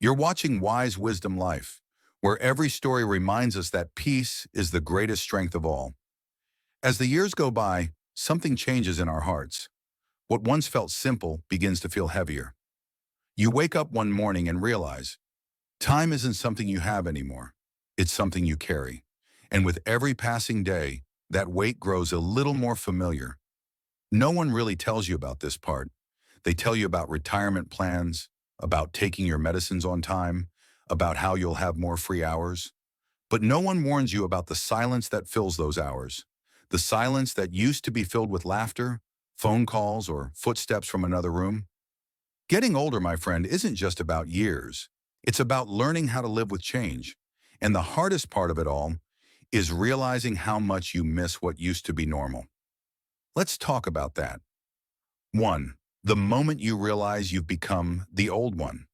You're watching Wise Wisdom Life, where every story reminds us that peace is the greatest strength of all. As the years go by, something changes in our hearts. What once felt simple begins to feel heavier. You wake up one morning and realize time isn't something you have anymore. It's something you carry. And with every passing day, that weight grows a little more familiar. No one really tells you about this part. They tell you about retirement plans, about taking your medicines on time, about how you'll have more free hours. But no one warns you about the silence that fills those hours. The silence that used to be filled with laughter, phone calls, or footsteps from another room. Getting older, my friend, isn't just about years. It's about learning how to live with change. And the hardest part of it all is realizing how much you miss what used to be normal. Let's talk about that. 1. The moment you realize you've become the old one.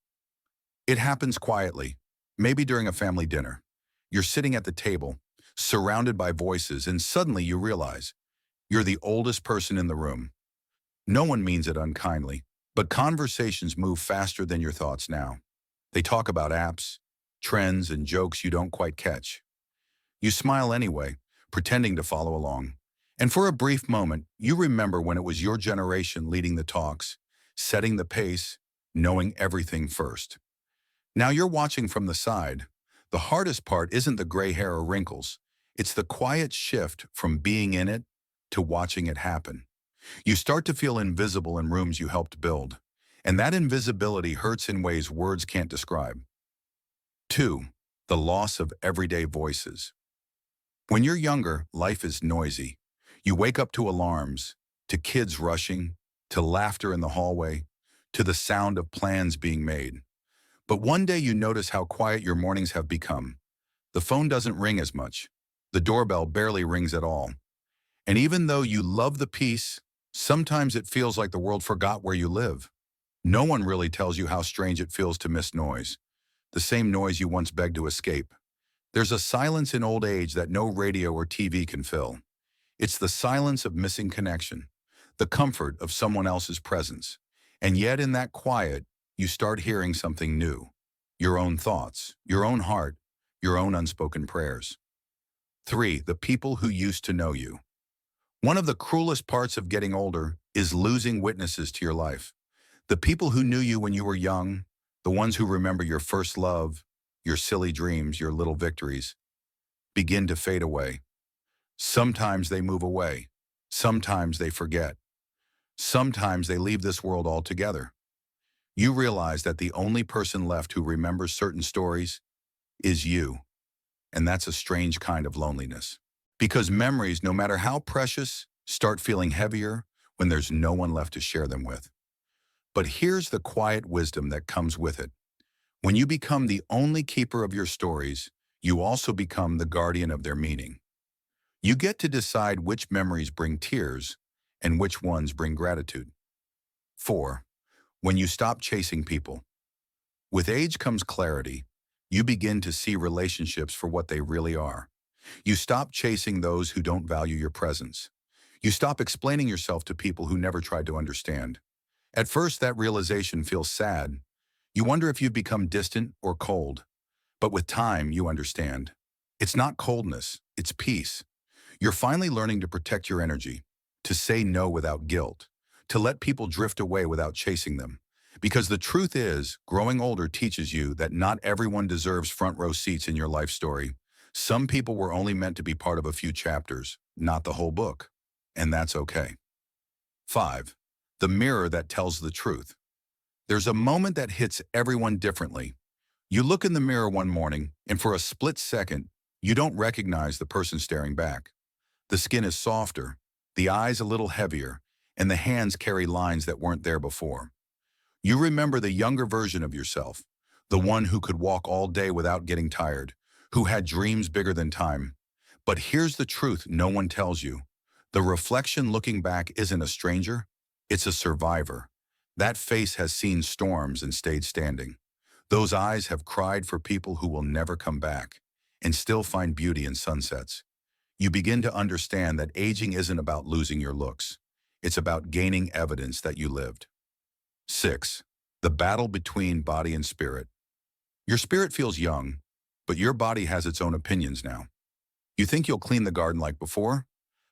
It happens quietly, maybe during a family dinner. You're sitting at the table, surrounded by voices, and suddenly you realize you're the oldest person in the room. No one means it unkindly, but conversations move faster than your thoughts now. They talk about apps, trends, and jokes you don't quite catch. You smile anyway, pretending to follow along. And for a brief moment, you remember when it was your generation leading the talks, setting the pace, knowing everything first. Now you're watching from the side. The hardest part isn't the gray hair or wrinkles. It's the quiet shift from being in it to watching it happen. You start to feel invisible in rooms you helped build, and that invisibility hurts in ways words can't describe. 2. The loss of everyday voices. When you're younger, life is noisy. You wake up to alarms, to kids rushing, to laughter in the hallway, to the sound of plans being made. But one day you notice how quiet your mornings have become. The phone doesn't ring as much. The doorbell barely rings at all. And even though you love the peace, sometimes it feels like the world forgot where you live. No one really tells you how strange it feels to miss noise, the same noise you once begged to escape. There's a silence in old age that no radio or TV can fill. It's the silence of missing connection, the comfort of someone else's presence. And yet in that quiet, you start hearing something new. Your own thoughts, your own heart, your own unspoken prayers. 3. The people who used to know you. One of the cruelest parts of getting older is losing witnesses to your life. The people who knew you when you were young, the ones who remember your first love, your silly dreams, your little victories, begin to fade away. Sometimes they move away. Sometimes they forget. Sometimes they leave this world altogether. You realize that the only person left who remembers certain stories is you. And that's a strange kind of loneliness. Because memories, no matter how precious, start feeling heavier when there's no one left to share them with. But here's the quiet wisdom that comes with it. When you become the only keeper of your stories, you also become the guardian of their meaning. You get to decide which memories bring tears and which ones bring gratitude. 4. When you stop chasing people. With age comes clarity. You begin to see relationships for what they really are. You stop chasing those who don't value your presence. You stop explaining yourself to people who never tried to understand. At first, that realization feels sad. You wonder if you've become distant or cold. But with time, you understand. It's not coldness, it's peace. You're finally learning to protect your energy, to say no without guilt, to let people drift away without chasing them. Because the truth is, growing older teaches you that not everyone deserves front row seats in your life story. Some people were only meant to be part of a few chapters, not the whole book. And that's okay. 5. The mirror that tells the truth. There's a moment that hits everyone differently. You look in the mirror one morning, and for a split second, you don't recognize the person staring back. The skin is softer, the eyes a little heavier, and the hands carry lines that weren't there before. You remember the younger version of yourself, the one who could walk all day without getting tired, who had dreams bigger than time. But here's the truth no one tells you. The reflection looking back isn't a stranger, it's a survivor. That face has seen storms and stayed standing. Those eyes have cried for people who will never come back and still find beauty in sunsets. You begin to understand that aging isn't about losing your looks. It's about gaining evidence that you lived. 6. The battle between body and spirit. Your spirit feels young, but your body has its own opinions now. You think you'll clean the garden like before,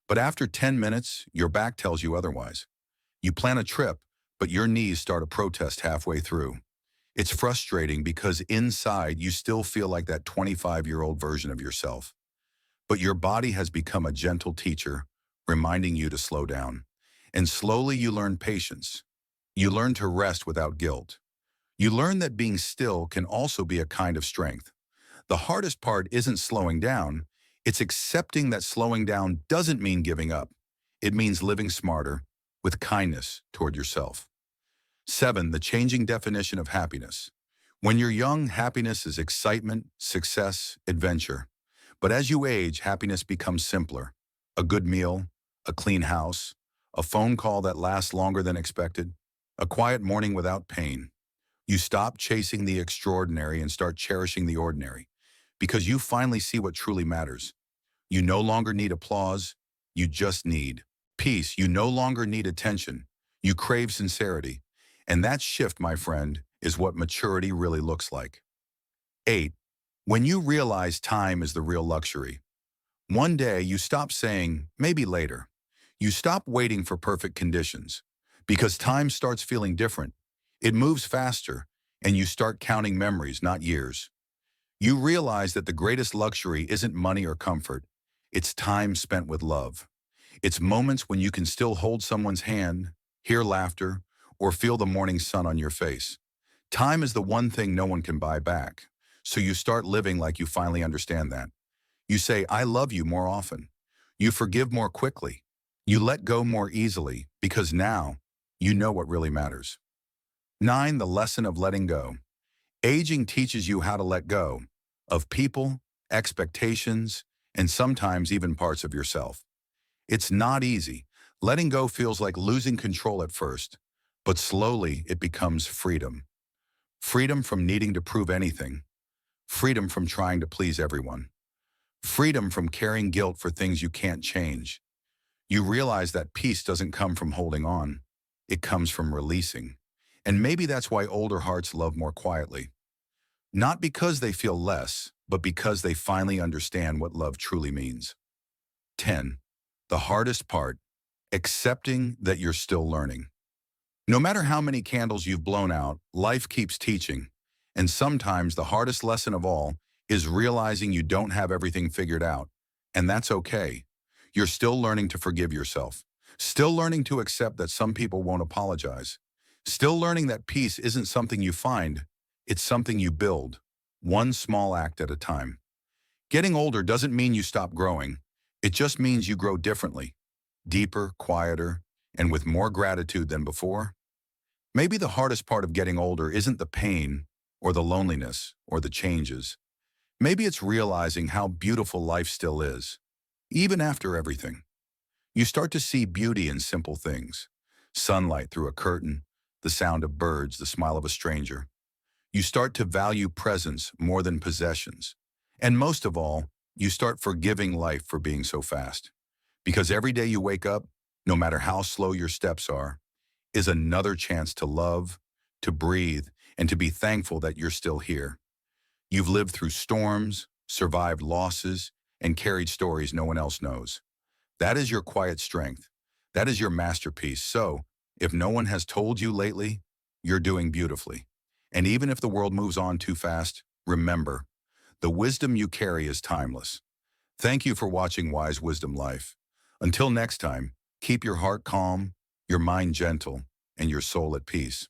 but after 10 minutes, your back tells you otherwise. You plan a trip, but your knees start a protest halfway through. It's frustrating because inside you still feel like that 25-year-old version of yourself. But your body has become a gentle teacher, reminding you to slow down. And slowly you learn patience. You learn to rest without guilt. You learn that being still can also be a kind of strength. The hardest part isn't slowing down, it's accepting that slowing down doesn't mean giving up. It means living smarter, with kindness toward yourself. 7. The changing definition of happiness. When you're young, happiness is excitement, success, adventure. But as you age, happiness becomes simpler. A good meal, a clean house, a phone call that lasts longer than expected, a quiet morning without pain. You stop chasing the extraordinary and start cherishing the ordinary, because you finally see what truly matters. You no longer need applause, you just need peace. You no longer need attention, you crave sincerity. And that shift, my friend, is what maturity really looks like. 8. When you realize time is the real luxury. One day you stop saying, maybe later. You stop waiting for perfect conditions, because time starts feeling different. It moves faster, and you start counting memories, not years. You realize that the greatest luxury isn't money or comfort. It's time spent with love. It's moments when you can still hold someone's hand, hear laughter, or feel the morning sun on your face. Time is the one thing no one can buy back. So you start living like you finally understand that. You say, I love you more often. You forgive more quickly. You let go more easily because now you know what really matters. 9. The lesson of letting go. Aging teaches you how to let go of people, expectations, and sometimes even parts of yourself. It's not easy. Letting go feels like losing control at first, but slowly it becomes freedom. Freedom from needing to prove anything. Freedom from trying to please everyone. Freedom from carrying guilt for things you can't change. You realize that peace doesn't come from holding on. It comes from releasing. And maybe that's why older hearts love more quietly. Not because they feel less, but because they finally understand what love truly means. 10. The hardest part, accepting that you're still learning. No matter how many candles you've blown out, life keeps teaching. And sometimes the hardest lesson of all is realizing you don't have everything figured out. And that's okay. You're still learning to forgive yourself. Still learning to accept that some people won't apologize. Still learning that peace isn't something you find, it's something you build, one small act at a time. Getting older doesn't mean you stop growing. It just means you grow differently, deeper, quieter, and with more gratitude than before. Maybe the hardest part of getting older isn't the pain, or the loneliness, or the changes. Maybe it's realizing how beautiful life still is, even after everything. You start to see beauty in simple things. Sunlight through a curtain, the sound of birds, the smile of a stranger. You start to value presence more than possessions. And most of all, you start forgiving life for being so fast. Because every day you wake up, no matter how slow your steps are, is another chance to love, to breathe, and to be thankful that you're still here. You've lived through storms, survived losses, and carried stories no one else knows. That is your quiet strength. That is your masterpiece. So, if no one has told you lately, you're doing beautifully. And even if the world moves on too fast, remember, the wisdom you carry is timeless. Thank you for watching Wise Wisdom Life. Until next time, keep your heart calm, your mind gentle, and your soul at peace.